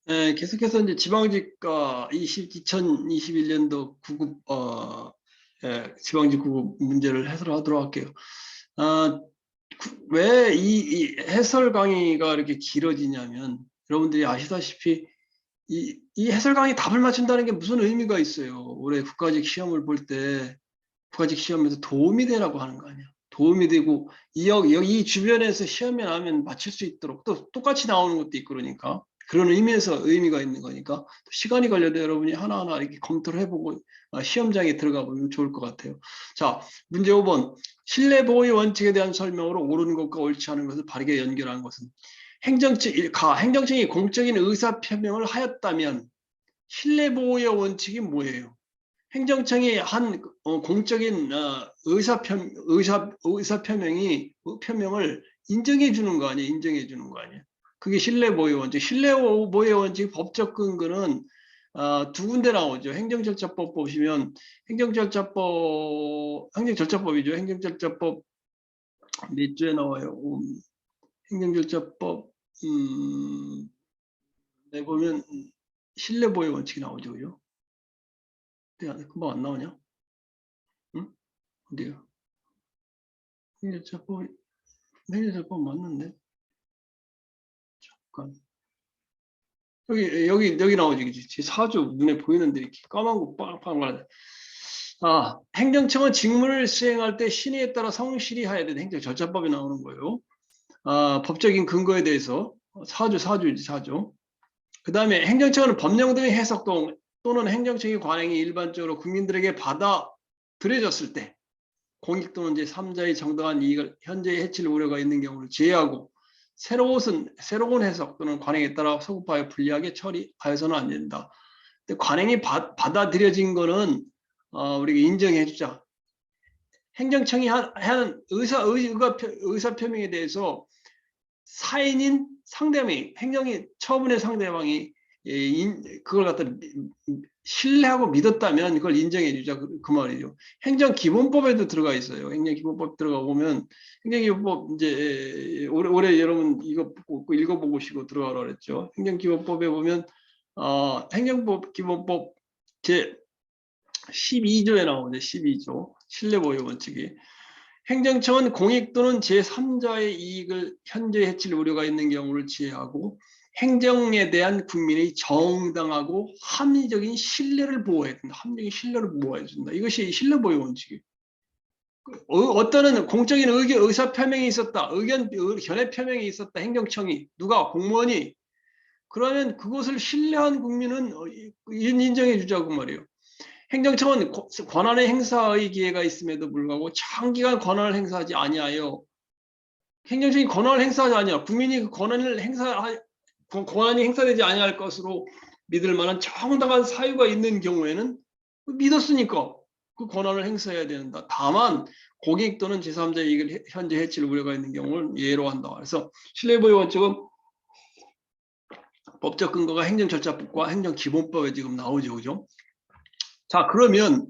네, 계속해서 이제 지방직과 2021년도 구급 지방직 구급 문제를 해설하도록 할게요. 왜 이 해설 강의가 이렇게 길어지냐면 여러분들이 아시다시피 이 해설 강의 답을 맞춘다는 게 무슨 의미가 있어요. 올해 국가직 시험을 볼 때 국가직 시험에서 도움이 되라고 하는 거 아니야. 도움이 되고 이 주변에서 시험에 나오면 맞출 수 있도록 또 똑같이 나오는 것도 있고 그러니까 그런 의미에서 의미가 있는 거니까 시간이 걸려도 여러분이 하나하나 이렇게 검토를 해보고 시험장에 들어가 보면 좋을 것 같아요. 자, 문제 5번. 실내 보호의 원칙에 대한 설명으로 옳은 것과 옳지 않은 것을 바르게 연결한 것은 행정청이 공적인 의사 표명을 하였다면 실내 보호의 원칙이 뭐예요? 행정청이 한 공적인 의사 표명을 인정해 주는 거 아니에요? 인정해 주는 거 아니에요? 그게 신뢰보호 원칙. 신뢰보호 원칙 법적 근거는 두 군데 나오죠. 행정절차법 보시면 행정절차법이죠. 행정절차법 몇 조에 나와요? 행정절차법 내 보면 신뢰보호 원칙이 나오죠, 그죠? 금방 안 나오냐? 응? 어디요? 행정절차법 행정절차법 맞는데? 잠깐. 여기 나오지, 그지? 제 사주 눈에 보이는데 이렇게 까만 거 빵빵 말하네. 행정청은 직무를 수행할 때 신의에 따라 성실히 해야 되는 행정절차법이 나오는 거예요. 법적인 근거에 대해서 사주이지, 사주. 그 다음에 행정청은 법령 등의 해석 또는 행정청의 관행이 일반적으로 국민들에게 받아들여졌을 때 공익 또는 제3자의 정당한 이익을 현재의 해칠 우려가 있는 경우를 제외하고 새로운 해석 또는 관행에 따라 소급하여 불리하게 처리하여서는 안 된다. 근데 관행이 받아들여진 거는 우리가 인정해 주자. 행정청이 하는 의사 표명에 대해서 사인인 상대방이 행정이 처분의 상대방이 그걸 갖다 신뢰하고 믿었다면 그걸 인정해 주자 그 말이죠. 행정기본법에도 들어가 있어요. 행정기본법 들어가 보면 행정기본법 이제 올해 여러분 이거 읽어보시고 들어가라 그랬죠. 행정기본법에 보면 행정기본법 제 12조에 나오는데 12조 신뢰보호 원칙이 행정청은 공익 또는 제3자의 이익을 현재 해칠 우려가 있는 경우를 제외하고 행정에 대한 국민의 정당하고 합리적인 신뢰를 보호해야 된다. 합리적인 신뢰를 보호해야 된다. 이것이 신뢰보호 원칙이에요. 어떤 공적인 의사 표명이 있었다. 견해 표명이 있었다. 행정청이 누가 공무원이 그러면 그것을 신뢰한 국민은 인정해 주자고 말이에요. 행정청은 권한의 행사의 기회가 있음에도 불구하고 장기간 권한을 행사하지 아니하여 행정청이 권한을 행사하지 아니하 국민이 그 권한이 행사되지 아니할 것으로 믿을 만한 정당한 사유가 있는 경우에는 믿었으니까 그 권한을 행사해야 된다. 다만 고객 또는 제3자의 이익을 현재 해칠 우려가 있는 경우를 예로 한다. 그래서 신뢰보호 원칙은 법적 근거가 행정절차법과 행정기본법에 지금 나오죠. 그죠? 자, 그러면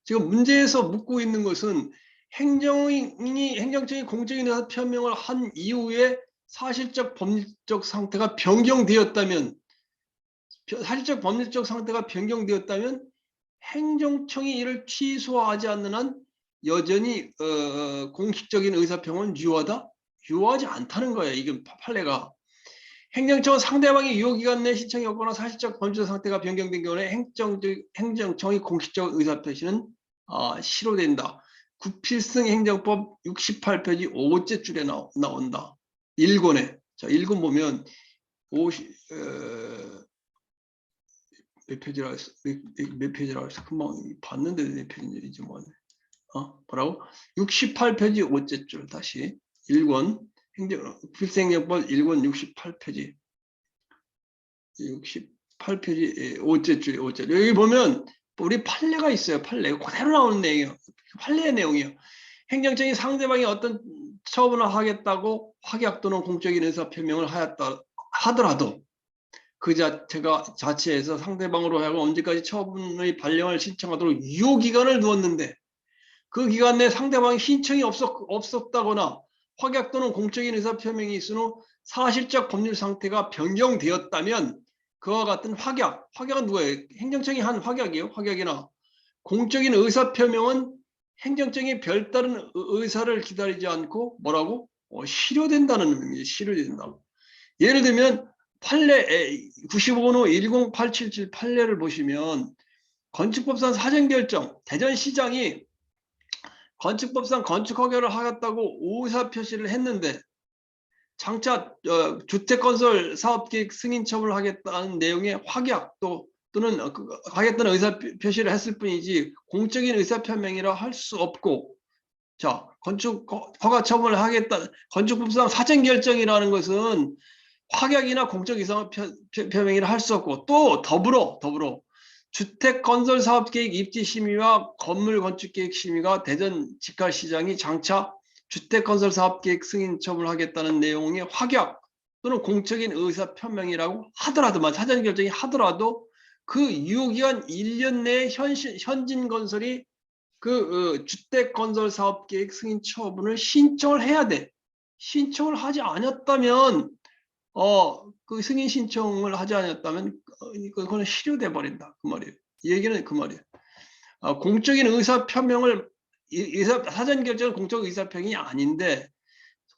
지금 문제에서 묻고 있는 것은 행정청이 공적인 의사 표명을 한 이후에 사실적 법률적 상태가 변경되었다면 행정청이 이를 취소하지 않는 한 여전히 공식적인 의사표명은 유효하지 않다는 거예요. 이게 판례가. 행정청은 상대방이 유효기간 내 신청이 없거나 사실적 법률적 상태가 변경된 경우에 행정청의 공식적 의사표시는 실효된다. 구필승 행정법 68페이지 5째 줄에 나온다. 1권에. 자, 1권 보면 50, 몇 페이지라 했어? 몇 페이지라 했어? 금방 봤는데 몇 페이지인지 뭐네. 뭐라고? 68페이지 5째 줄 다시 1권 필생행정법 1권 68페이지 68페이지 5째 줄 5째 여기 보면 우리 판례가 있어요. 판례 그대로 나오는 내용이에요. 판례의 내용이에요. 행정청이 상대방이 어떤 처분을 하겠다고 확약 또는 공적인 의사 표명을 하였다 하더라도 그 자체에서 상대방으로 하여금 언제까지 처분의 발령을 신청하도록 유효기간을 두었는데 그 기간 내에 상대방이 신청이 없었다거나 확약 또는 공적인 의사표명이 있은 후 사실적 법률 상태가 변경되었다면 그와 같은 확약은 누구예요? 행정청이 한 확약이에요. 확약이나 공적인 의사 표명은 행정청이 별다른 의사를 기다리지 않고 뭐라고? 실효된다는 의미예요. 실효된다. 예를 들면 판례 95번호 108777 판례를 보시면 건축법상 사전결정 대전시장이 건축법상 건축 허가를 하겠다고 의사 표시를 했는데 장차 주택건설 사업계획 승인 처분을 하겠다는 내용의 확약 또는 하겠다는 의사 표시를 했을 뿐이지 공적인 의사 표명이라 할 수 없고, 자, 건축 허가 처분을 하겠다, 건축법상 사전 결정이라는 것은 확약이나 공적 의사 표명이라 할 수 없고, 또 더불어 주택 건설 사업 계획 입지 심의와 건물 건축 계획 심의가 대전 직할시장이 장차 주택 건설 사업 계획 승인 처분을 하겠다는 내용의 확약 또는 공적인 의사 표명이라고 하더라도, 사전 결정이 하더라도 그 유효기간 1년 내에 현진 건설이 그 주택 건설 사업 계획 승인 처분을 신청을 해야 돼. 신청을 하지 않았다면 그 승인 신청을 하지 않았다면 그거는 실효돼 버린다 그 말이에요. 이 얘기는 그 말이에요. 공적인 의사 표명을 사전 결정은 공적 의사 표명이 아닌데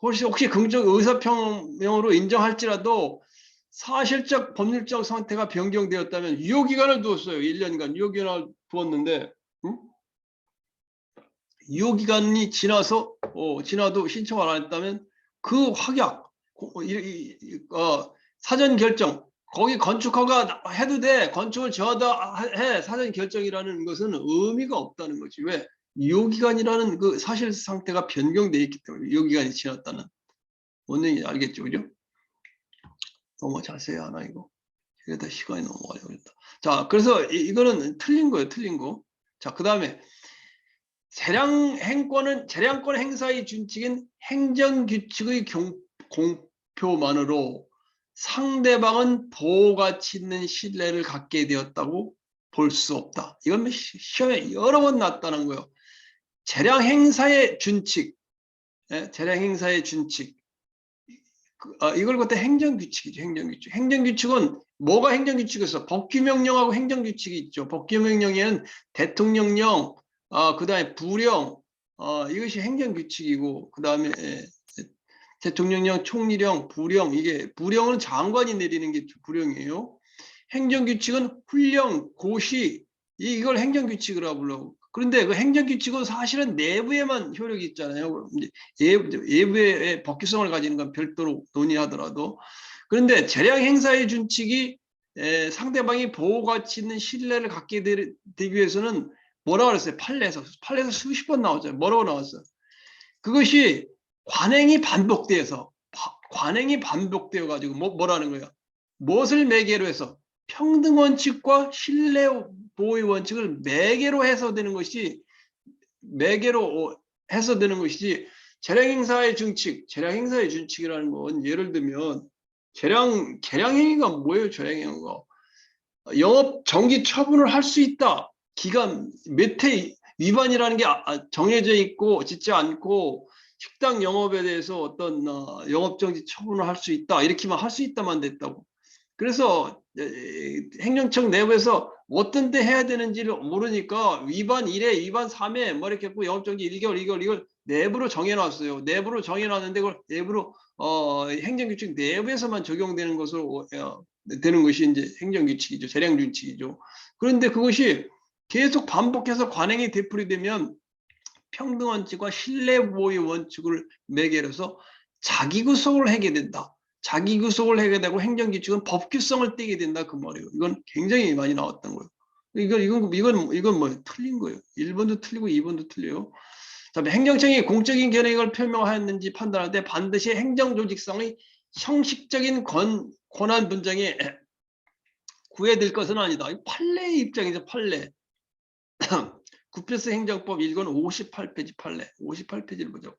혹시 공적 의사 표명으로 인정할지라도 사실적 법률적 상태가 변경되었다면 유효기간을 두었어요. 1년간 유효기간을 두었는데 유효기간이 지나도 신청을 안 했다면 그 확약 사전 결정 거기 건축허가 해도 돼, 건축을 저하다 해, 사전 결정이라는 것은 의미가 없다는 거지. 왜? 유효기간이라는 그 사실 상태가 변경되어 있기 때문에. 유효기간이 지났다는 뭔 얘기인지 알겠죠, 그죠? 너무 자세히 하나 이거. 이러다 시간이 너무 많이 걸렸다. 자, 그래서 이거는 틀린 거예요, 틀린 거. 자, 그 다음에 재량권 행사의 준칙인 행정규칙의 공표만으로 상대방은 보호가치 있는 신뢰를 갖게 되었다고 볼 수 없다. 이건 시험에 여러 번 나왔다는 거예요. 재량 행사의 준칙, 재량 행사의 준칙. 이걸 갖다 행정규칙이죠. 행정규칙은 뭐가 행정규칙이었어? 법규명령하고 행정규칙이 있죠. 법규명령에는 대통령령, 그다음에 부령, 이것이 행정규칙이고, 그다음에 대통령령, 총리령, 부령, 이게 부령은 장관이 내리는 게 부령이에요. 행정규칙은 훈령, 고시, 이걸 행정규칙이라고 불러요. 그런데 그 행정규칙은 사실은 내부에만 효력이 있잖아요. 외부의 법규성을 가지는 건 별도로 논의하더라도. 그런데 재량 행사의 준칙이 상대방이 보호가치 있는 신뢰를 갖게 되기 위해서는 뭐라고 그랬어요? 판례에서 수십 번 나왔잖아요. 뭐라고 나왔어요? 그것이 관행이 반복되어서 가지고 뭐라는 거예요? 무엇을 매개로 해서 평등 원칙과 신뢰 보호의 원칙을 매개로 해서되는 것이 재량 행사의 준칙이라는 건 예를 들면 재량 행위가 뭐예요? 재량 행위가 영업 정지 처분을 할 수 있다. 기간 몇 회 위반이라는 게 정해져 있고 짓지 않고 식당 영업에 대해서 어떤 영업정지 처분을 할 수 있다. 이렇게만 할 수 있다만 됐다고. 그래서 행정청 내부에서 어떤 때 해야 되는지를 모르니까 위반 1회, 위반 3회 뭐 이렇게 했고 영업정지 1개월 이걸 내부로 정해놨어요. 내부로 정해놨는데 그걸 내부로 행정규칙 내부에서만 적용되는 것으로 되는 것이 이제 행정규칙이죠. 재량준칙이죠. 그런데 그것이 계속 반복해서 관행이 되풀이되면 평등원칙과 신뢰보호의 원칙을 매개로서 자기구속을 하게 된다. 자기구속을 하게 되고 행정규칙은 법규성을 띠게 된다 그 말이에요. 이건 굉장히 많이 나왔던 거예요. 이건 뭐 틀린 거예요. 1번도 틀리고 2번도 틀려요. 행정청이 공적인 견해를 표명하였는지 판단할 때 반드시 행정조직성의 형식적인 권한 분쟁에 구애될 것은 아니다. 판례의 입장이죠. 판례. 구패스 행정법 1권 58페이지 판례. 58페이지를 보죠.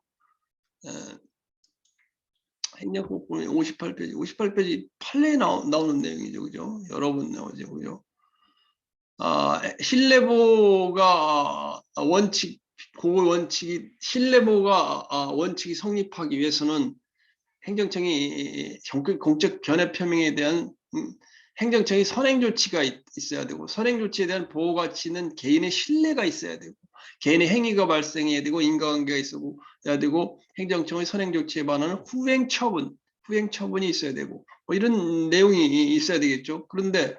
행정법 58페이지 판례에 나오는 내용이죠. 그죠? 여러 번 나오죠. 그죠? 신뢰보호가 원칙이 성립하기 위해서는 행정청이 공적 견해 표명에 대한 행정청이 선행 조치가 있어야 되고 선행 조치에 대한 보호 가치는 개인의 신뢰가 있어야 되고 개인의 행위가 발생해야 되고 인과관계가 있어야 되고 행정청의 선행 조치에 반하는 후행 처분이 있어야 되고 뭐 이런 내용이 있어야 되겠죠. 그런데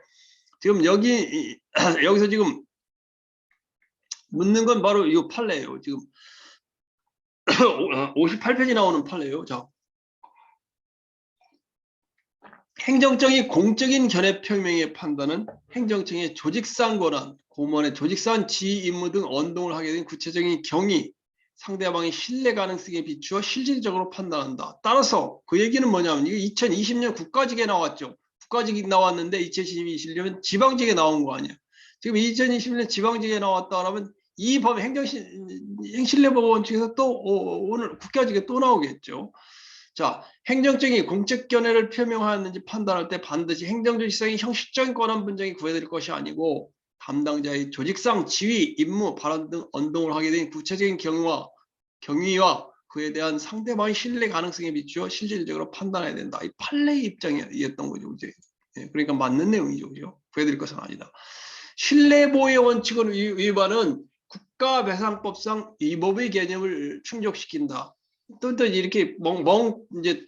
지금 여기서 지금 묻는 건 바로 이 판례예요. 지금 58페이지 나오는 판례예요. 자, 행정청이 공적인 견해 표명의 판단은 행정청의 조직상 권한, 공무원의 조직상 지휘 임무 등 언동을 하게 된 구체적인 경위, 상대방의 신뢰 가능성에 비추어 실질적으로 판단한다. 따라서 그 얘기는 뭐냐면 이게 2020년 국가직에 나왔죠. 국가직이 나왔는데 2020년 지방직에 나온 거 아니야. 지금 2020년 지방직에 나왔다 그러면 이 법 행신뢰법 원칙에서 또 오늘 국가직에 또 나오겠죠. 자, 행정청이 공적 견해를 표명하였는지 판단할 때 반드시 행정조직상의 형식적인 권한 분쟁이 구해드릴 것이 아니고 담당자의 조직상 지위, 임무, 발언 등 언동을 하게 된 구체적인 경위와 그에 대한 상대방의 신뢰 가능성에 비추어 실질적으로 판단해야 된다. 이 판례의 입장이었던 거죠. 이제. 그러니까 맞는 내용이죠. 그죠? 구해드릴 것은 아니다. 신뢰보호의 원칙을 위반은 국가배상법상 위법의 개념을 충족시킨다. 또 이렇게 이제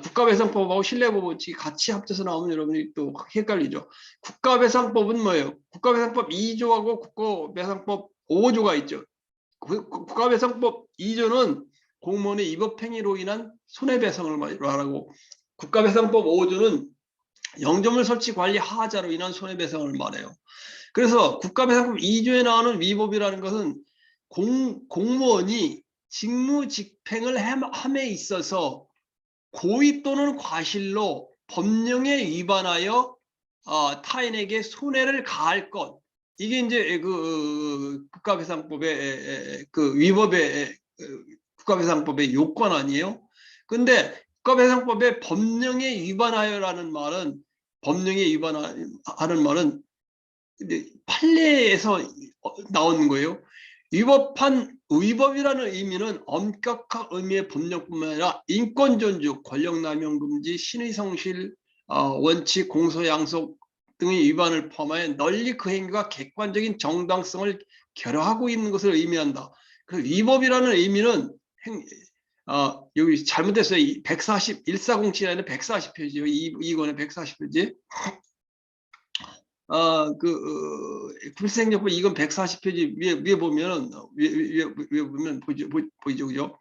국가배상법하고 신뢰보호 원칙이 같이 합쳐서 나오면 여러분이 또 헷갈리죠. 국가배상법은 뭐예요? 국가배상법 2조하고 국가배상법 5조가 있죠. 국가배상법 2조는 공무원의 위법행위로 인한 손해배상을 말하고 국가배상법 5조는 영조물 설치 관리 하자로 인한 손해배상을 말해요. 그래서 국가배상법 2조에 나오는 위법이라는 것은 공무원이 직무집행을 함에 있어서 고의 또는 과실로 법령에 위반하여 타인에게 손해를 가할 것, 이게 이제 그 국가배상법의 그 위법의 국가배상법의 요건 아니에요? 근데 국가배상법의 법령에 위반하여라는 말은 판례에서 나오는 거예요. 위법이라는 의미는 엄격한 의미의 법령뿐만 아니라 인권 존중, 권력 남용 금지, 신의 성실, 원칙, 공소 양속 등의 위반을 포함하여 널리 그 행위가 객관적인 정당성을 결여하고 있는 것을 의미한다. 그 위법이라는 의미는 여기 잘못됐어요. 1407 아니라 140페이지요. 이권의 140페이지. 불생정법 이건 140페이지 위에 보면 보이죠, 그죠?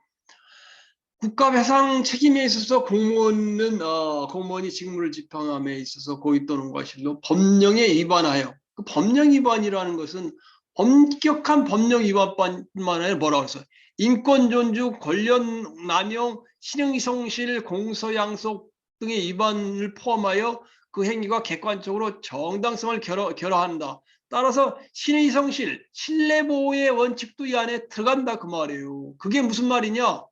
국가배상 책임에 있어서 공무원이 직무를 집행함에 있어서 고의 또는 과실로 법령에 위반하여, 그 법령 위반이라는 것은 엄격한 법령 위반뿐만 아니라 뭐라고 했어요? 인권 존중, 권력 남용, 신용 성실, 공소 양속 등의 위반을 포함하여 그 행위가 객관적으로 정당성을 결여한다. 따라서 신의 성실, 신뢰보호의 원칙도 이 안에 들어간다 그 말이에요. 그게 무슨 말이냐?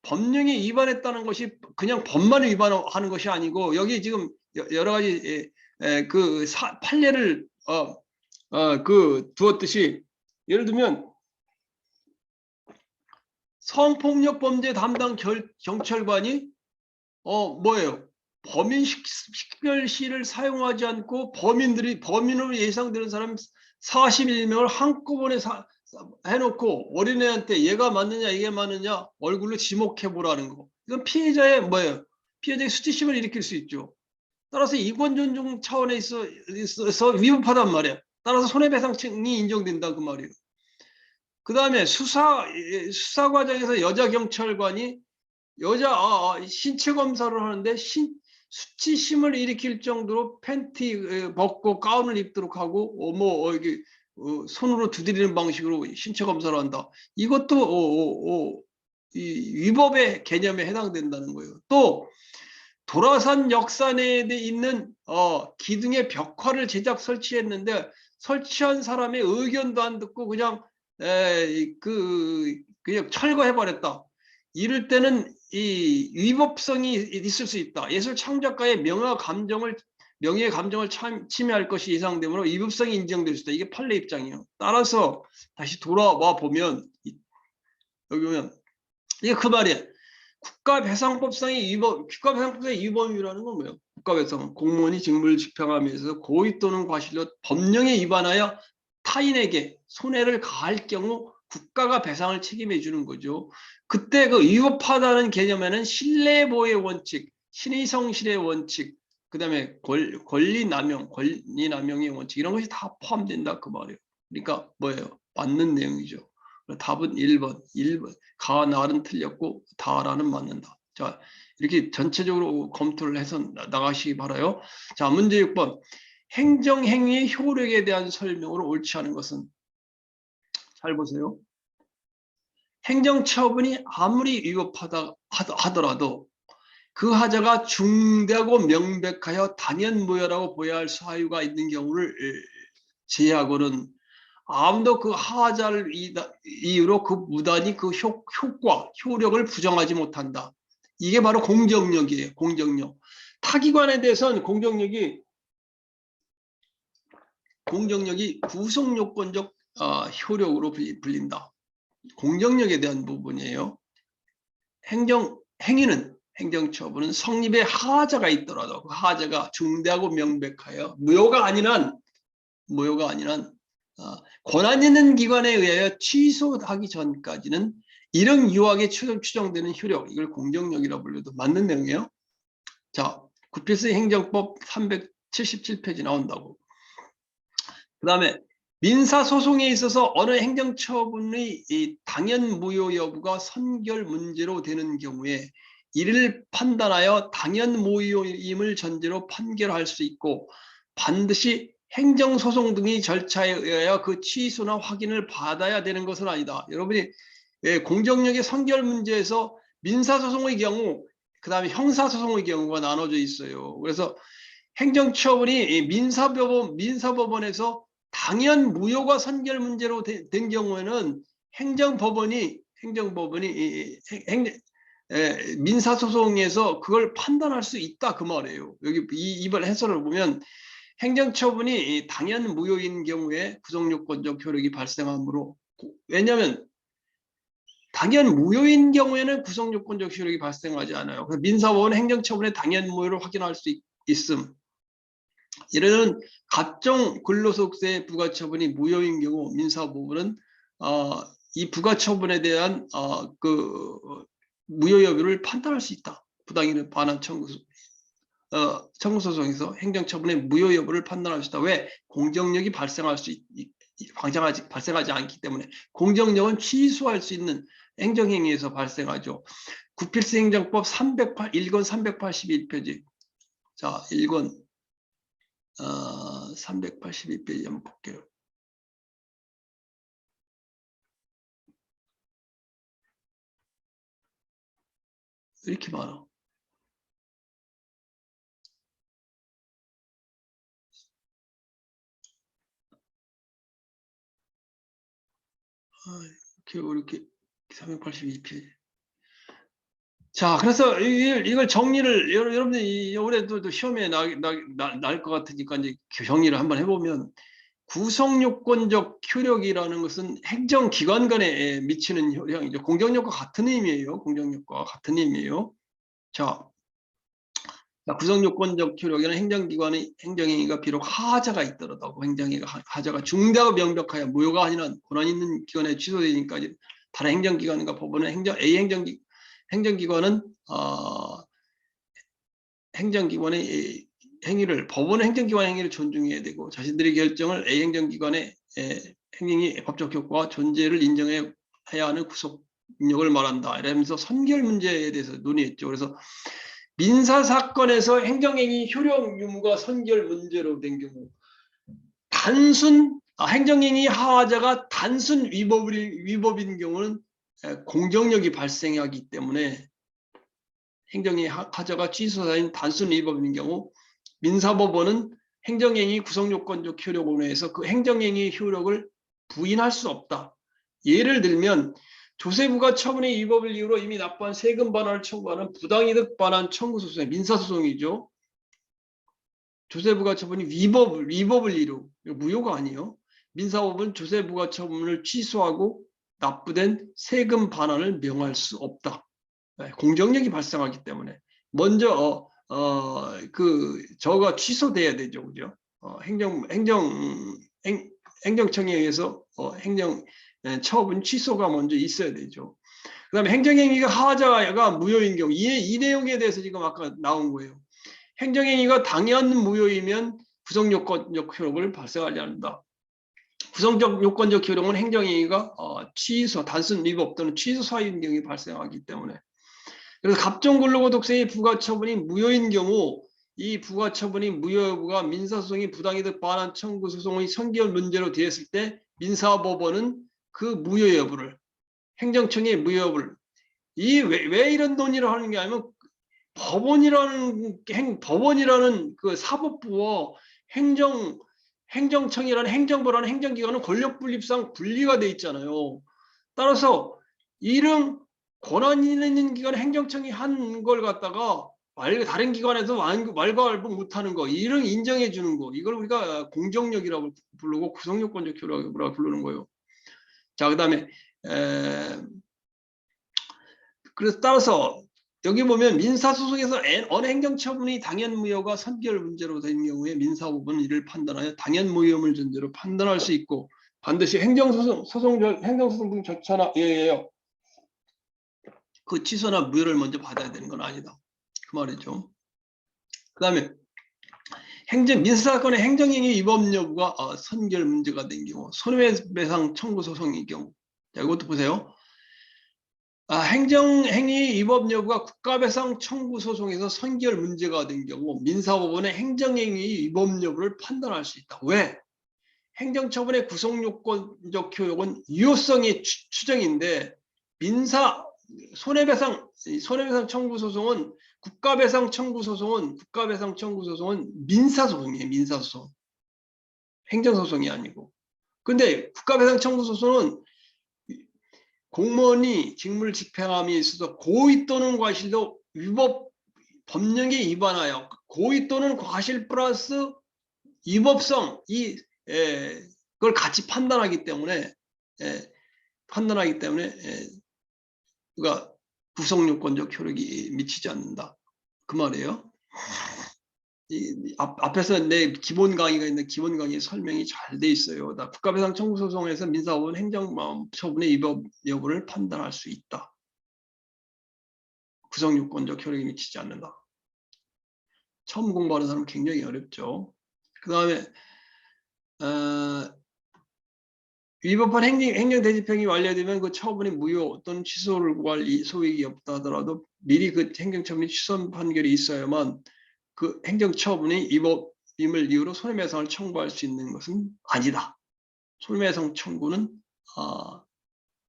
법령에 위반했다는 것이 그냥 법만 위반하는 것이 아니고 여기 지금 여러 가지 그 판례를 두었듯이 예를 들면 성폭력 범죄 담당 경찰관이 뭐예요? 범인 식별시를 사용하지 않고 범인으로 예상되는 사람 41명을 한꺼번에 해놓고 어린애한테 얘가 맞느냐 이게 맞느냐 얼굴로 지목해보라는 거. 이건 피해자의 뭐예요? 피해자의 수치심을 일으킬 수 있죠. 따라서 이권 존중 차원에 있어서 위법하단 말이야. 따라서 손해배상청이 인정된다 그 말이에요. 그 다음에 수사 과정에서 여자 경찰관이 신체 검사를 하는데 수치심을 일으킬 정도로 팬티 벗고 가운을 입도록 하고 손으로 두드리는 방식으로 신체 검사를 한다. 이것도 이 위법의 개념에 해당된다는 거예요. 또 도라산 역산에 있는 기둥에 벽화를 설치했는데 설치한 사람의 의견도 안 듣고 그냥 그냥 철거해버렸다. 이럴 때는 이 위법성이 있을 수 있다. 예술 창작가의 명예의 감정을 침해할 것이 예상되므로 위법성이 인정될 수 있다. 이게 판례 입장이에요. 따라서 다시 돌아와 보면 여기 보면 이게 그 말이에요. 국가배상법상의 위법이라는 건 뭐예요? 국가배상 공무원이 직무를 집행함에 있어서 고의 또는 과실로 법령에 위반하여 타인에게 손해를 가할 경우 국가가 배상을 책임해 주는 거죠. 그때 그 위법하다는 개념에는 신뢰보호의 원칙, 신의 성실의 원칙, 그다음에 권리 남용의 원칙 이런 것이 다 포함된다 그 말이에요. 그러니까 뭐예요? 맞는 내용이죠. 답은 1번. 가, 날은 틀렸고 다라는 맞는다. 자, 이렇게 전체적으로 검토를 해서 나가시기 바라요. 자, 문제 6번. 행정행위의 효력에 대한 설명으로 옳지 않은 것은? 잘 보세요. 행정처분이 아무리 위법하다 하더라도 그 하자가 중대하고 명백하여 단연무효라고 보여야 할 사유가 있는 경우를 제하고는 아무도 그 하자를 이유로 그 무단히 그 효과, 효력을 부정하지 못한다. 이게 바로 공정력이에요. 공정력. 타기관에 대해서는 공정력이 구성요건적 효력으로 불린다. 공정력에 대한 부분이에요. 행정처분은 성립의 하자가 있더라도 그 하자가 중대하고 명백하여 무효가 아닌 한 권한 있는 기관에 의하여 취소하기 전까지는 이런 유학에 추정되는 효력, 이걸 공정력이라고 불려도 맞는 내용이에요. 자, 구필수 행정법 377페이지 나온다고. 그 다음에 민사소송에 있어서 어느 행정처분의 당연 무효 여부가 선결 문제로 되는 경우에 이를 판단하여 당연 무효임을 전제로 판결할 수 있고 반드시 행정소송 등의 절차에 의하여 그 취소나 확인을 받아야 되는 것은 아니다. 여러분이 공정력의 선결 문제에서 민사소송의 경우, 그 다음에 형사소송의 경우가 나눠져 있어요. 그래서 행정처분이 민사법원에서 당연 무효가 선결 문제로 된 경우에는 행정법원이 민사소송에서 그걸 판단할 수 있다 그 말이에요. 여기 이번 해설을 보면 행정처분이 당연 무효인 경우에 구성요건적 효력이 발생하므로, 왜냐하면 당연 무효인 경우에는 구성요건적 효력이 발생하지 않아요. 민사법원 행정처분의 당연 무효를 확인할 수 있음. 이런 각종 근로소득세 부가처분이 무효인 경우 민사법원은 이 부가처분에 대한 그 무효 여부를 판단할 수 있다. 부당이익에 반한 청구소송에서 행정처분의 무효 여부를 판단할 수 있다. 왜? 공정력이 발생하지 않기 때문에. 공정력은 취소할 수 있는 행정행위에서 발생하죠. 구필수 행정법 1권 381페이지. 자, 1권 382페이지 한번 볼게요. 이렇게 많아. 이렇게 382페이지. 자, 그래서 이걸 정리를 여러분들이 올해도 시험에 날 것 같으니까 이제 정리를 한번 해보면, 구성요건적 효력이라는 것은 행정기관 간에 미치는 영향이죠. 공정력과 같은 의미예요. 공정력과 같은 의미예요. 자, 구성요건적 효력에는 행정기관의 행정행위가 비록 하자가 있더라도 하자가 중대하고 명백하여 무효가 아니라 권한 있는 기관에 취소되니까 다른 행정기관과 법원은 행정기관은 행정기관의 행위를, 법원은 행정기관의 행위를 존중해야 되고 자신들의 결정을 A 행정기관의 행위 법적 효과와 존재를 인정해야 하는 구속력을 말한다. 이러면서 선결 문제에 대해서 논의했죠. 그래서 민사사건에서 행정행위 효력 유무가 선결 문제로 된 경우, 행정행위 하자가 단순 위법인 경우는 공정력이 발생하기 때문에, 행정행위 하자가 취소사인 단순 위법인 경우 민사법원은 행정행위 구성요건적 효력으로 해서 그 행정행위 효력을 부인할 수 없다. 예를 들면 조세부가 처분의 위법을 이유로 이미 납부한 세금 반환을 청구하는 부당이득 반환 청구 소송이 민사소송이죠. 조세부가 처분이 위법을 이유, 무효가 아니에요. 민사법은 조세부가 처분을 취소하고 납부된 세금 반환을 명할 수 없다. 공정력이 발생하기 때문에. 먼저 저가 취소돼야 되죠, 그죠? 행정청에 의해서 행정 처분 취소가 먼저 있어야 되죠. 그다음에 행정행위가 하자가 무효인 경우 이 내용에 대해서 지금 아까 나온 거예요. 행정행위가 당연 무효이면 구성요건적 효력을 발생하지 않는다. 구성적 요건적 효력은 행정행위가 취소, 단순 위법 또는 취소 사유인 경우에 발생하기 때문에. 그래서 갑종근로소득세의 부과처분이 무효인 경우 이 부과처분이 무효 여부가 민사소송이 부당이득 반환 청구 소송의 선결 문제로 되었을 때 민사법원은 그 무효 여부를 행정청의 무효 여부를 왜 이런 논의를 하는 게 아니면 법원이라는 그 사법부와 행정청이라는 행정부라는 행정기관은 권력분립상 분리가 돼 있잖아요. 따라서 이런 권한 있는 기관 행정청이 한 걸 갖다가 다른 기관에서 말과알부 못하는 거 이런 인정해 주는 거 이걸 우리가 공정력이라고 부르고 구성요건적 효력이라고 부르는 거예요. 자, 그다음에 그래서 따라서 여기 보면 민사소송에서 어느 행정처분이 당연무효가 선결 문제로 된 경우에 민사법원은 이를 판단하여 당연무효음을 전제로 판단할 수 있고 반드시 행정소송 절차나 그 취소나 무효를 먼저 받아야 되는 건 아니다. 그 말이죠. 그 다음에 민사사건의 행정행위 위법 여부가 선결 문제가 된 경우 손해배상 청구 소송의 경우 자, 이것도 보세요. 행정행위 위법 여부가 국가배상 청구 소송에서 선결 문제가 된 경우 민사법원의 행정행위 위법 여부를 판단할 수 있다. 왜? 행정처분의 구성요건적 효력은 유효성이 추정인데 손해배상 청구 소송은 국가배상 청구 소송은 민사소송이에요. 민사소송. 행정소송이 아니고. 근데 국가배상 청구 소송은 공무원이 직무를 집행함에 있어서 고의 또는 과실도 법령에 위반하여 고의 또는 과실 플러스 위법성 그걸 같이 판단하기 때문에 그러니까 구성요건적 효력이 미치지 않는다. 그 말이에요. 앞에서 내 기본 강의가 있는데 기본 강의 설명이 잘 돼 있어요. 국가배상 청구 소송에서 민사법원 행정처분의 위법 여부를 판단할 수 있다. 구성요건적 효력이 미치지 않는다. 처음 공부하는 사람은 굉장히 어렵죠. 그 다음에 위법한 행정대집행이 완료되면 그 처분이 무효 또는 취소를 구할 소익이 없다 하더라도 미리 그 행정처분이 취소 판결이 있어야만 그 행정처분이 위법임을 이유로 손해배상을 청구할 수 있는 것은 아니다. 손해배상 청구는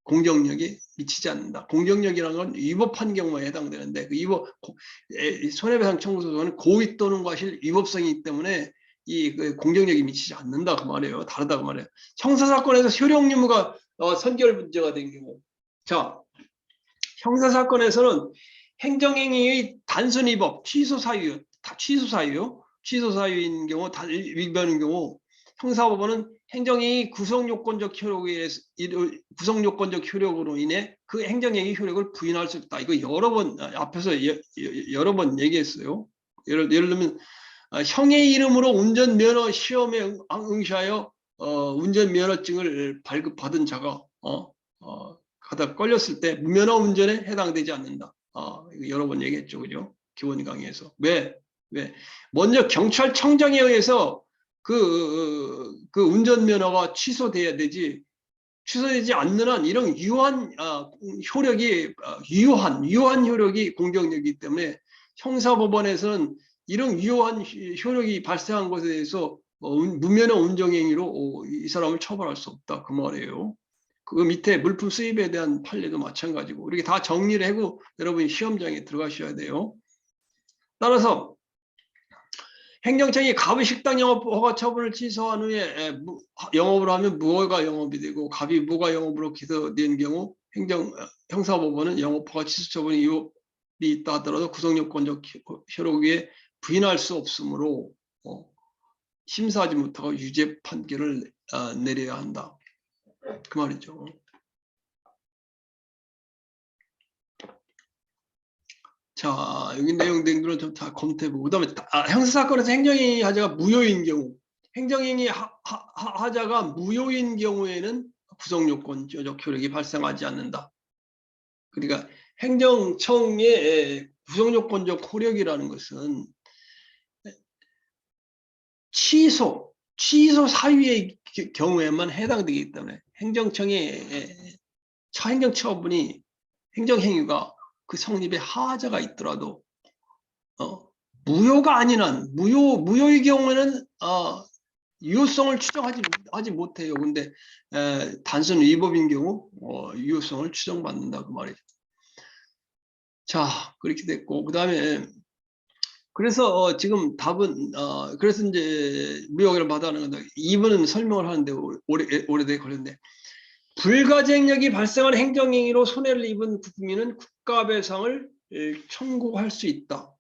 공정력이 미치지 않는다. 공정력이라는 건 위법한 경우에 해당되는데 그 손해배상 청구 소송은 고의 또는 과실 위법성이기 때문에 그 공정력이 미치지 않는다 그 말이에요. 다르다 그 말이에요. 형사사건에서 효력 유무가 선결 문제가 된 경우, 자 형사사건에서는 행정행위의 단순 위법, 취소 사유인 경우, 위반인 경우 형사법원은 행정행위 구성요건적 효력으로 인해 그 행정행위 효력을 부인할 수 있다. 이거 앞에서 여러 번 얘기했어요. 예를 들면 형의 이름으로 운전면허 시험에 응시하여 운전면허증을 발급받은 자가 가다 걸렸을 때 무면허 운전에 해당되지 않는다. 이거 여러 번 얘기했죠, 그죠? 기본 강의에서. 왜? 먼저 경찰청장에 의해서 그 운전면허가 취소돼야 되지. 취소되지 않는 한 이런 유한 효력이 공정력이기 때문에 형사법원에서는 이런 유효한 효력이 발생한 것에 대해서 무면허 운전행위로 이 사람을 처벌할 수 없다 그 말이에요. 그 밑에 물품 수입에 대한 판례도 마찬가지고 이렇게 다 정리를 하고 여러분이 시험장에 들어가셔야 돼요. 따라서 행정청이 갑의 식당 영업 허가 처분을 취소한 후에 영업을 하면 무허가 영업이 되고 갑이 무허가 영업으로 기소된 경우 형사법원은 영업 허가 취소 처분이 위법이 있다 하더라도 구성요건적 효력에 부인할 수 없으므로 심사하지 못하고 유죄 판결을 내려야 한다. 그 말이죠. 자, 여기 내용 등들은 좀 다 검토해보고, 그 다음에 형사사건에서 행정행위 하자가 무효인 경우, 행정행위 하자가 무효인 경우에는 구성요건적 효력이 발생하지 않는다. 그러니까 행정청의 구성요건적 효력이라는 것은 취소 사유의 경우에만 해당되기 때문에 행정청의 행정처분이 행정행위가 그 성립에 하자가 있더라도 무효가 아닌 한 무효의 경우에는 유효성을 추정하지 못해요. 근데 단순 위법인 경우 유효성을 추정받는다 그 말이죠. 자, 그렇게 됐고, 그 다음에 그래서 지금 답은 그래서 이제 무효를 받아하는 건데 2번은 설명을 하는데 오래되게 걸렸는데, 불가증력이 발생한 행정행위로 손해를 입은 국민은 국가배상을 청구할 수 있다.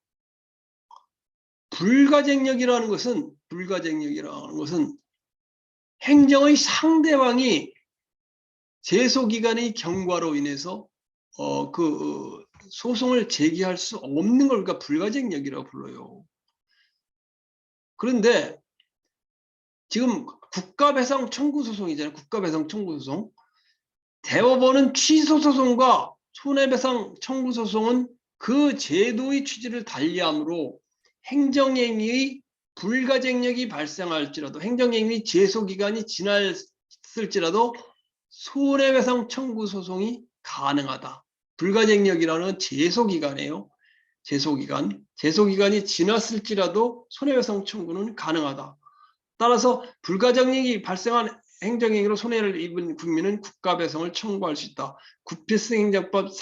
불가증력이라는 것은 행정의 상대방이 제소기관의 경과로 인해서 그 소송을 제기할 수 없는 걸 우리가 불가증력이라고 불러요. 그런데 지금 국가배상 청구 소송이잖아요. 국가배상 청구 소송. 대법원은 취소 소송과 손해배상 청구 소송은 그 제도의 취지를 달리하므로 행정행위의 불가증력이 발생할지라도, 행정행위 제소기간이 지났을지라도 손해배상 청구 소송이 가능하다. 불가증력이라는 건 제소기간이에요. 제소기간이 지났을지라도 손해배상 청구는 가능하다. 따라서 불가증력이 발생한 행정행위로 손해를 입은 국민은 국가배상을 청구할 수 있다. 국필승행정법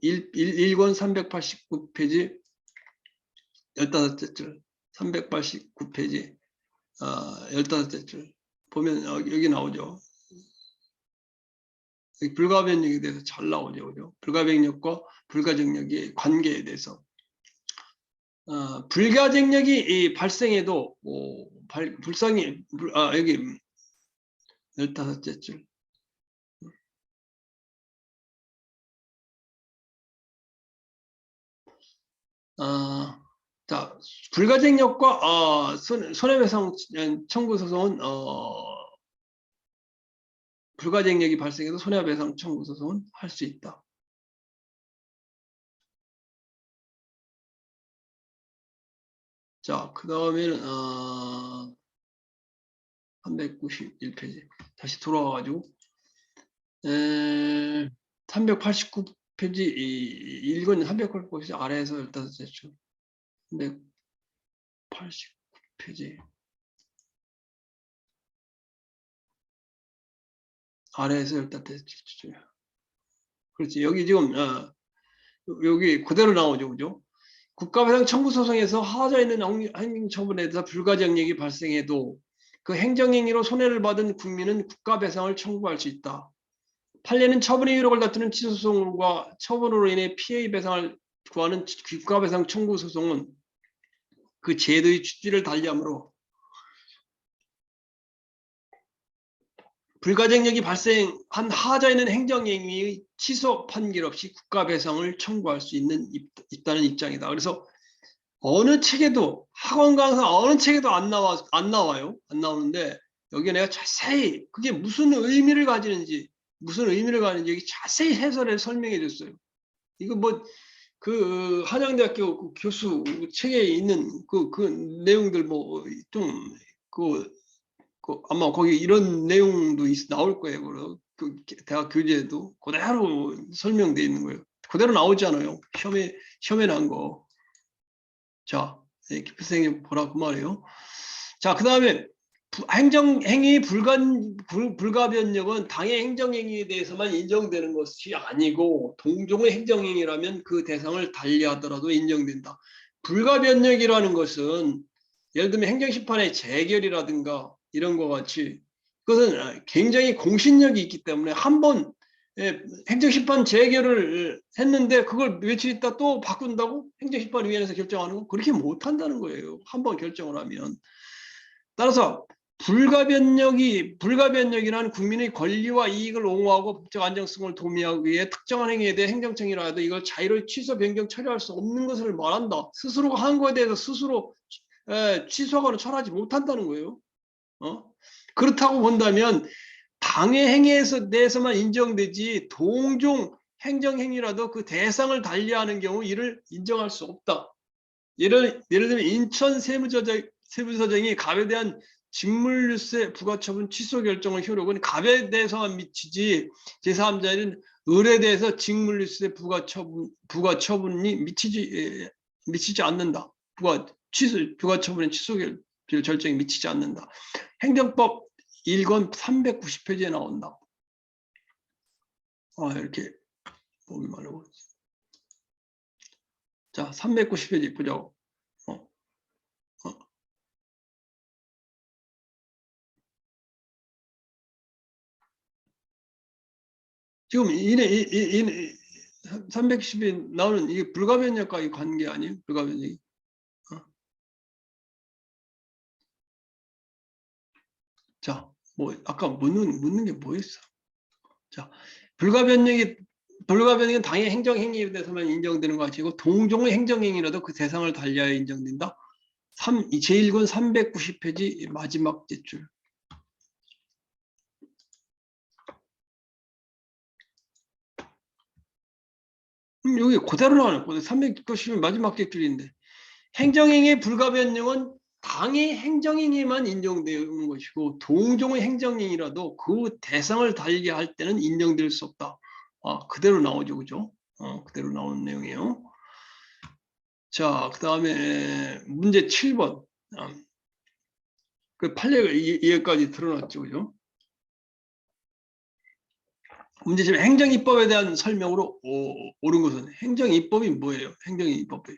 1권 389페이지 15째 줄, 389페이지 15째 줄 보면 여기 나오죠. 불가변력에 대해서 잘 나오죠. 그죠? 불가변력과 불가증력의 관계에 대해서. 불가증력이 발생해도 여기 15째 줄. 자, 불가증력과 손해배상 청구 소송은 불가증력이 발생해도 손해배상 청구 소송은 할 수 있다. 자, 그 다음에는 391페이지 다시 돌아와가지고 389페이지 1권 389페이지 아래에서 15째 줄 389페이지 아래에서 15째 줄. 그렇지. 여기 지금 여기 그대로 나오죠. 그죠? 국가배상 청구 소송에서 하자 있는 행정처분에 대해서 불가증력이 발생해도 그 행정행위로 손해를 받은 국민은 국가배상을 청구할 수 있다. 판례는 처분의 유력을 다투는 취소소송과 처분으로 인해 피해의 배상을 구하는 국가배상 청구 소송은 그 제도의 취지를 달리하므로 불가증력이 발생한 하자에는 행정행위의 취소 판결 없이 국가배상을 청구할 수 있다는 입장이다. 그래서 어느 책에도 학원 강사 어느 책에도 안 나와요. 안 나오는데 여기 내가 자세히 그게 무슨 의미를 가지는지 여기 자세히 해설해 설명해 줬어요. 이거 뭐 그 한양대학교 그 교수 책에 있는 그 내용들 뭐 좀 아마 거기 이런 내용도 나올 거예요. 그 대학 교재에도 그대로 설명돼 있는 거예요. 그대로 나오잖아요. 시험에 난 거. 자, 기필생이 보라고 말이에요. 자, 그 다음에 행정행위 불가변력은 당의 행정행위에 대해서만 인정되는 것이 아니고 동종의 행정행위라면 그 대상을 달리하더라도 인정된다. 불가변력이라는 것은 예를 들면 행정심판의 재결이라든가 이런 것 같이 그것은 굉장히 공신력이 있기 때문에 한번 행정심판 재결을 했는데 그걸 며칠 있다 또 바꾼다고 행정심판위원회에서 결정하는 건 그렇게 못한다는 거예요. 한번 결정을 하면. 따라서 불가변력이란 국민의 권리와 이익을 옹호하고 법적 안정성을 도모하기 위해 특정한 행위에 대해 행정청이라 해도 이걸 자유로이 취소, 변경, 처리할 수 없는 것을 말한다. 스스로가 한 거에 대해서 스스로 취소하거나 처리하지 못한다는 거예요. 그렇다고 본다면 방해 행위에 대해서만 인정되지 동종 행정행위라도 그 대상을 달리하는 경우 이를 인정할 수 없다. 예를 들면 인천 세무서장이 갑에 대한 직물유세 부가처분 취소 결정의 효력은 갑에 대해서만 미치지 제3자인 을에 대해서 직물유세 부가처분이 미치지 않는다. 부가처분의 취소 결정이 미치지 않는다. 행정법 1권 390페이지에 나온다. 이렇게 보기 말고. 자, 390페이지 보자고. 지금 310이 나오는 이게 불가변력과의 관계 아니에요? 불가변력이. 자, 뭐 아까 묻는 게 뭐였어? 자, 불가변력은 당의 행정행위에 대해서만 인정되는 것이고 동종의 행정행위라도 그 대상을 달리하여 인정된다. 제1권 390페이지 마지막 줄. 여기 그대로 나와요. 390은 마지막 줄인데 행정행위 불가변력은 당의 행정행위만 인정되는 것이고 동종의 행정행위라도 그 대상을 달리게 할 때는 인정될 수 없다. 그대로 나오죠, 그죠? 그대로 나오는 내용이에요. 자, 그 다음에 문제 7번. 그 판례가 여기까지 드러났죠, 그죠? 문제 7번 행정입법에 대한 설명으로 옳은 것은 행정입법이 뭐예요? 행정입법이.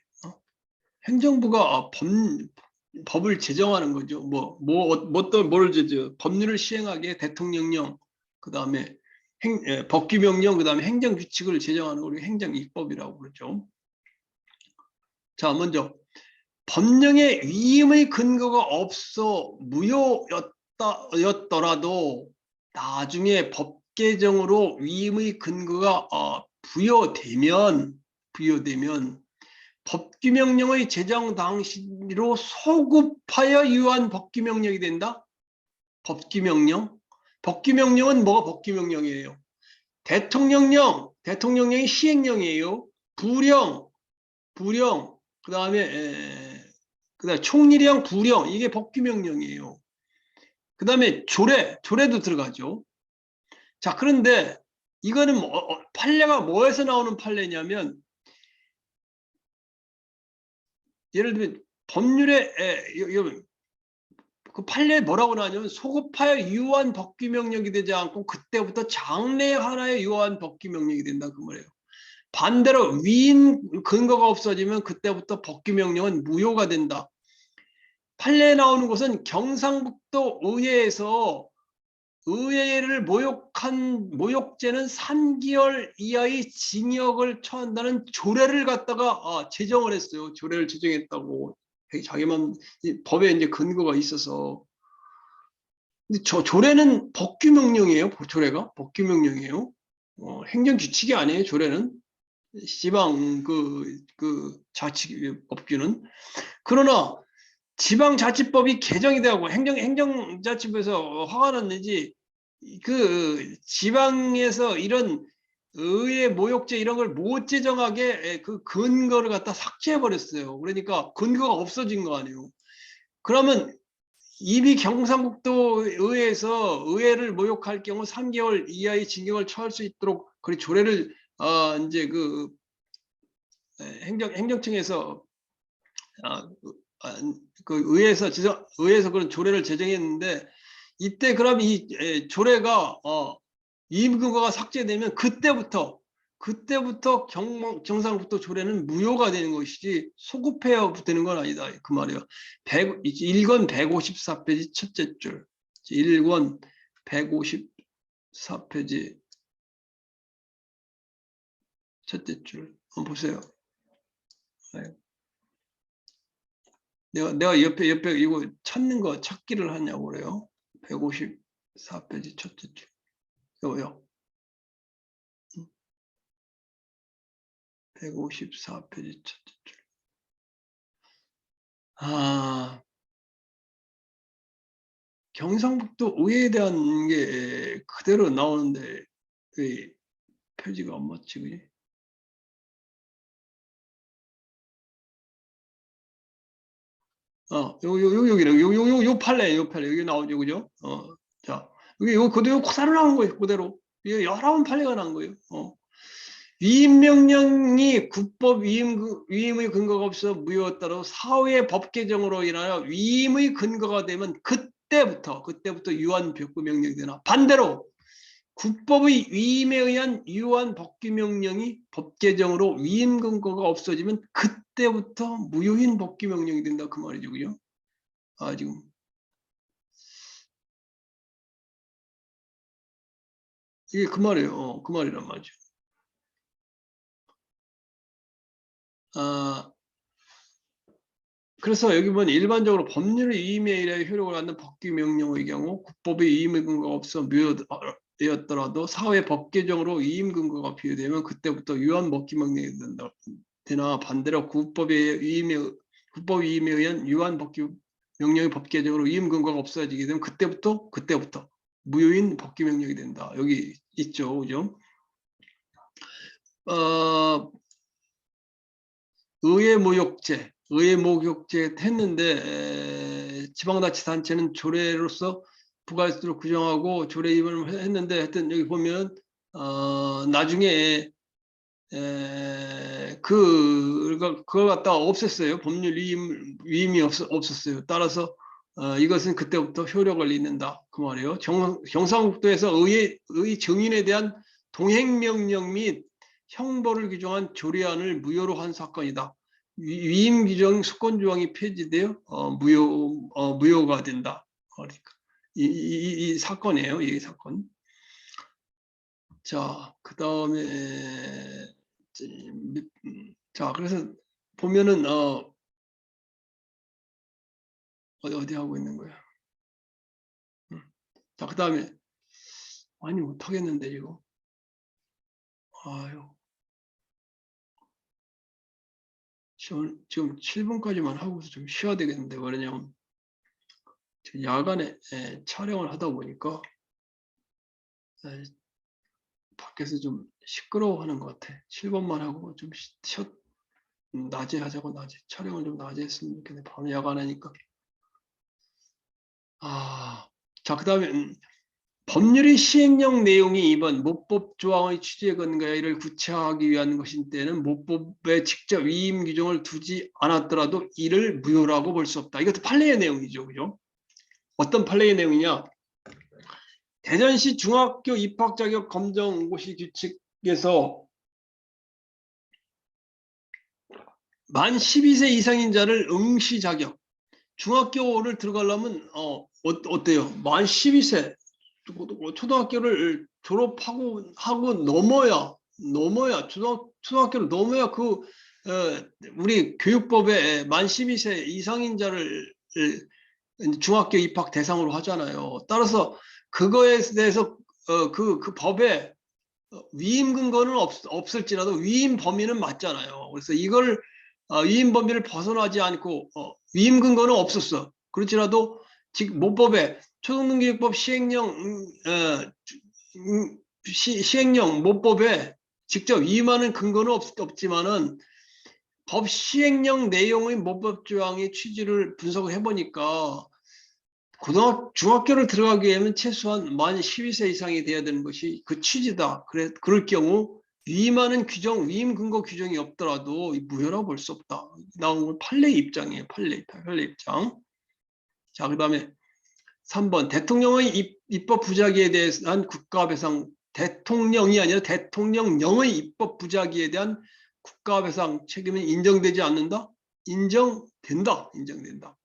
행정부가 법을 제정하는 거죠. 뭘 제정? 법률을 시행하게 대통령령, 그 다음에 법규명령, 그 다음에 행정규칙을 제정하는 걸 행정입법이라고 그러죠. 자, 먼저 법령에 위임의 근거가 없어 무효였더라도 나중에 법 개정으로 위임의 근거가 부여되면 법규명령의 제정 당시로 소급하여 유한 법규명령이 된다. 법규명령은 뭐가 법규명령이에요? 대통령령이 시행령이에요. 부령, 그다음에 총리령, 부령 이게 법규명령이에요. 그다음에 조례도 들어가죠. 자, 그런데 이거는 판례가 뭐에서 나오는 판례냐면 예를 들면 법률에 그 판례에 뭐라고 나오냐면 소급하여 유한 법규명령이 되지 않고 그때부터 장래 하나의 유한 법규명령이 된다 그 말이에요. 반대로 위임 근거가 없어지면 그때부터 법규명령은 무효가 된다. 판례에 나오는 것은 경상북도 의회에서 의회를 모욕한 모욕죄는 3개월 이하의 징역을 처한다는 조례를 갖다가 제정을 했어요. 조례를 제정했다고. 자기만 법에 이제 근거가 있어서. 근데 저 조례는 법규명령이에요. 조례가 법규명령이에요. 행정규칙이 아니에요. 조례는 지방 그 자치 법규는. 그러나 지방자치법이 개정이 되고 행정자치법에서 화가 났는지 그 지방에서 이런 의회 모욕죄 이런 걸 못 제정하게 그 근거를 갖다 삭제해 버렸어요. 그러니까 근거가 없어진 거 아니에요. 그러면 이미 경상북도 의회에서 의회를 모욕할 경우 3개월 이하의 징역을 처할 수 있도록 그 조례를 이제 그 행정청에서 그 의회에서 그런 조례를 제정했는데 이때 그럼 이 조례가 위임근거가 삭제되면 그때부터 경상북도 조례는 무효가 되는 것이지 소급해야 되는 건 아니다 그 말이에요. 1권 154페이지 첫째 줄 1권 154페이지 첫째 줄 한번 보세요. 내가 옆에 이거 찾기를 하냐고 그래요. 154페이지 첫째 줄. 요요. 154페이지 첫째 줄. 경상북도 의회에 대한 게 그대로 나오는데 왜 표지가 안 맞지, 그지? 여기는 판례, 여기 나오죠, 그죠? 자, 여기 그대로 그대로 나온 거예요, 그대로. 이게 여러 번 판례가 난 거예요. 위임 명령이 국법 위임의 근거가 없어 무효였다로 사후의 법 개정으로 인하여 위임의 근거가 되면 그때부터 유한 복구 명령이 되나, 반대로 국법의 위임에 의한 유한 복귀 명령이 법 개정으로 위임 근거가 없어지면 그때부터 무효인 복귀 명령이 된다, 그 말이죠, 그죠? 지금 이게 그 말이에요. 그 말이란 말이죠. 그래서 여기 보면 일반적으로 법률의 위임에 의해 효력을 갖는 복귀 명령의 경우 국법의 위임 근거가 없어 무효되었더라도 사회 법 개정으로 위임 근거가 비효되면 그때부터 유한 복귀 명령이 되나, 반대로 국법 위임에 의한 유한 복귀 명령의 법 개정으로 위임 근거가 없어지게 되면 그때부터 무효인 복귀 명령이 된다. 여기 있죠, 그죠? 의회 모욕죄 했는데 지방자치단체는 조례로서 부가세로 규정하고 조례 위반을 했는데, 하여튼 여기 보면 나중에 그걸 갖다가 없앴어요. 법률 위임이 없었어요. 따라서 이것은 그때부터 효력을 잃는다, 그 말이에요. 경상북도에서 의 증인에 대한 동행명령 및 형벌을 규정한 조례안을 무효로 한 사건이다. 위임 규정 수권 조항이 폐지되어 무효가 된다. 그러니까 이 사건이에요. 이 사건. 자, 그 다음에 자, 그래서 보면은 어디 하고 있는 거야? 자, 그 다음에 아니 못하겠는데 이거. 아유, 지금 7분까지만 하고서 좀 쉬어야 되겠는데, 왜냐면 야간에 촬영을 하다 보니까 밖에서 좀 시끄러워하는 것 같아. 7번만 하고 좀 낮에 하자고. 낮에 촬영을 좀 낮에 했으면 좋겠네. 밤에 야간하니까. 자, 그 다음에 법률의 시행령 내용이 이번 모법 조항의 취지에 근거하여 이를 구체화하기 위한 것인 때는 모법에 직접 위임 규정을 두지 않았더라도 이를 무효라고 볼 수 없다. 이것도 판례의 내용이죠, 그죠? 어떤 판례의 내용이냐? 대전시 중학교 입학 자격 검정 응고시 규칙에서 만 12세 이상인 자를 응시 자격, 중학교를 들어가려면 어때요? 만 12세 초등학교를 졸업하고 넘어야 초등학교를 넘어야 우리 교육법에 만 12세 이상인 자를 중학교 입학 대상으로 하잖아요. 따라서 그거에 대해서 그 법에 위임 근거는 없을지라도 위임 범위는 맞잖아요. 그래서 이걸 위임 범위를 벗어나지 않고 위임 근거는 없었어. 그렇지라도 지금 모법에 초등교육법 시행령 모법에 직접 위임하는 근거는 없지만은 법 시행령 내용의 모법 조항의 취지를 분석을 해보니까 중학교를 들어가기 위해서는 최소한 만 12세 이상이 돼야 되는 것이 그 취지다. 그럴 경우 위임하는 규정, 위임 근거 규정이 없더라도 무효라고 볼 수 없다. 나온 건 판례 입장이에요. 판례 입장. 자, 그 다음에 3번 대통령의 입법 부작위에 대한 국가배상, 대통령이 아니라 대통령령의 입법 부작위에 대한 국가배상 책임은 인정되지 않는다? 인정된다.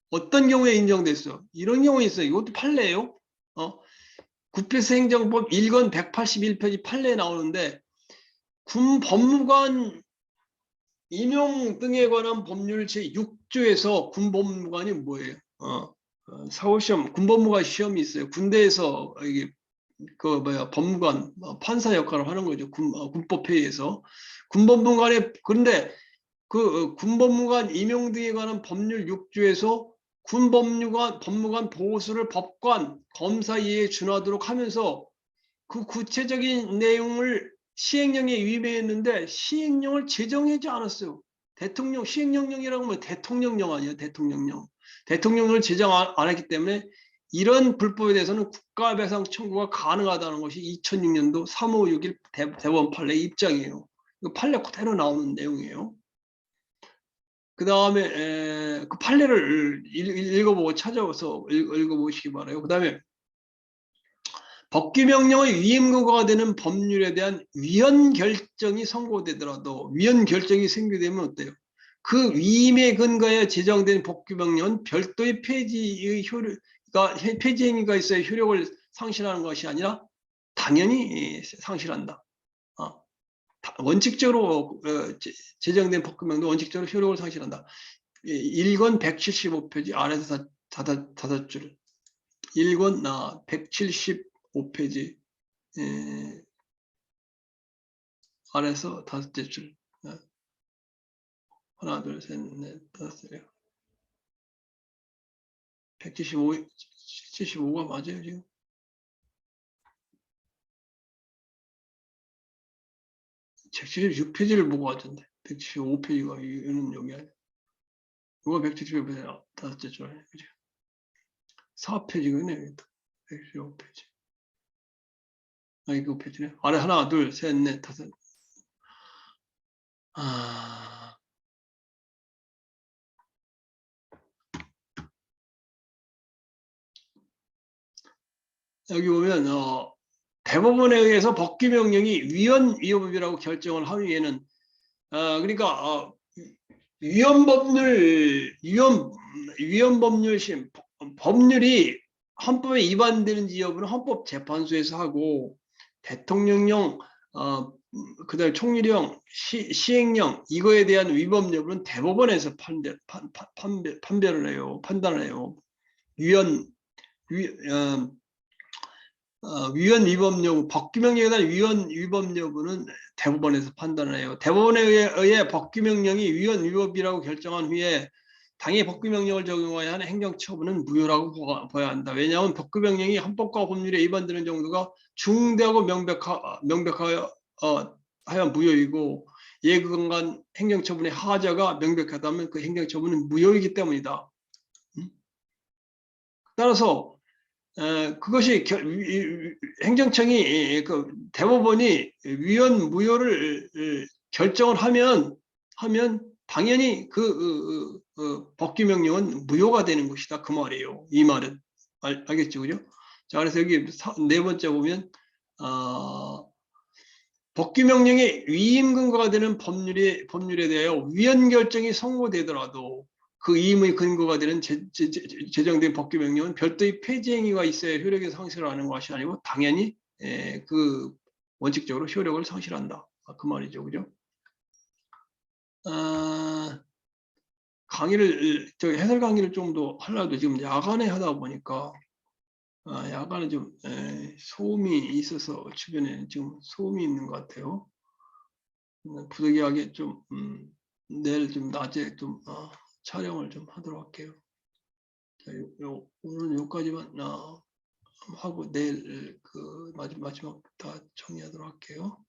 어떤 경우에 인정됐어? 이런 경우 있어요. 이것도 판례예요. 국회에서 행정법 1권 181페이지 판례에 나오는데 군 법무관 임용 등에 관한 법률 제6조에서 군 법무관이 뭐예요? 사후시험, 군법무관 시험이 있어요. 군대에서 이게 법무관, 판사 역할을 하는 거죠. 군법회의에서. 군법무관에, 그런데 군법무관 임용 등에 관한 법률 6조에서 법무관 보수를 법관, 검사 이해에 준하도록 하면서 그 구체적인 내용을 시행령에 위배했는데 시행령을 제정하지 않았어요. 시행령령이라고 하면 대통령령 아니에요. 대통령령을 제정 안 했기 때문에 이런 불법에 대해서는 국가배상 청구가 가능하다는 것이 2006년도 3561 대법원 판례의 입장이에요. 이거 판례 그대로 나오는 내용이에요. 그 다음에 그 판례를 읽어보고 찾아와서 읽어보시기 바라요. 그 다음에 법규명령의 위임근거가 되는 법률에 대한 위헌 결정이 선고되더라도 위헌 결정이 생기되면 어때요? 그 위임에 근거하여 제정된 법규명령은 별도의 폐지 행위가 있어야 효력을 상실하는 것이 아니라 당연히 상실한다. 원칙적으로 제정된 법규명도 원칙적으로 효력을 상실한다. 1권 175페이지 아래에서 다섯 줄. 1권 175페이지 아래에서 다섯째 줄. 하나, 둘, 셋, 넷, 다섯, 175가 맞아요, 지금? 176페이지를 보고 왔던데. 175페이지가 이거는 여기 아니야. 이거 175페이지 다섯째 줄 아니야, 그죠? 4페이지거네, 175페이지. 이거 페이지네. 아래 하나, 둘, 셋, 넷, 다섯. 여기 보면 대법원에 의해서 법규명령이 위헌위법이라고 결정을 하기 위해는 그러니까 위헌법률심 법률이 헌법에 위반되는지 여부는 헌법재판소에서 하고 대통령령 그다음에 총리령 시행령 이거에 대한 위법 여부는 대법원에서 판별을 해요. 판단을 해요. 위헌 위법 여부, 법규명령에 대한 위헌 위법 여부는 대법원에서 판단을 해요. 대법원에 의해 법규명령이 위헌 위법이라고 결정한 후에 당의 법규명령을 적용하여 하는 행정처분은 무효라고 봐야 한다. 왜냐하면 법규명령이 헌법과 법률에 위반되는 정도가 중대하고 명백하여 무효이고 예금간 행정처분의 하자가 명백하다면 그 행정처분은 무효이기 때문이다. 따라서 그것이 행정청이 대법원이 위헌 무효를 결정을 하면 당연히 법규명령은 무효가 되는 것이다 그 말이에요. 이 말은 알겠죠, 그죠? 자, 그래서 여기 네 번째 보면 법규명령의 위임 근거가 되는 법률에 대하여 위헌 결정이 선고되더라도 그 위임의 근거가 되는 제정된 법규명령은 별도의 폐지 행위가 있어야 효력의 상실을 하는 것이 아니고 당연히 원칙적으로 효력을 상실한다. 그 말이죠, 그죠? 해설 강의를 좀 더 하려도 지금 야간에 하다 보니까 야간에 좀 소음이 있어서 주변에 지금 소음이 있는 것 같아요. 부득이하게 좀 내일 좀 낮에 좀 촬영을 좀 하도록 할게요. 자, 오늘 여기까지만 하고 내일 마지막 다 정리하도록 할게요.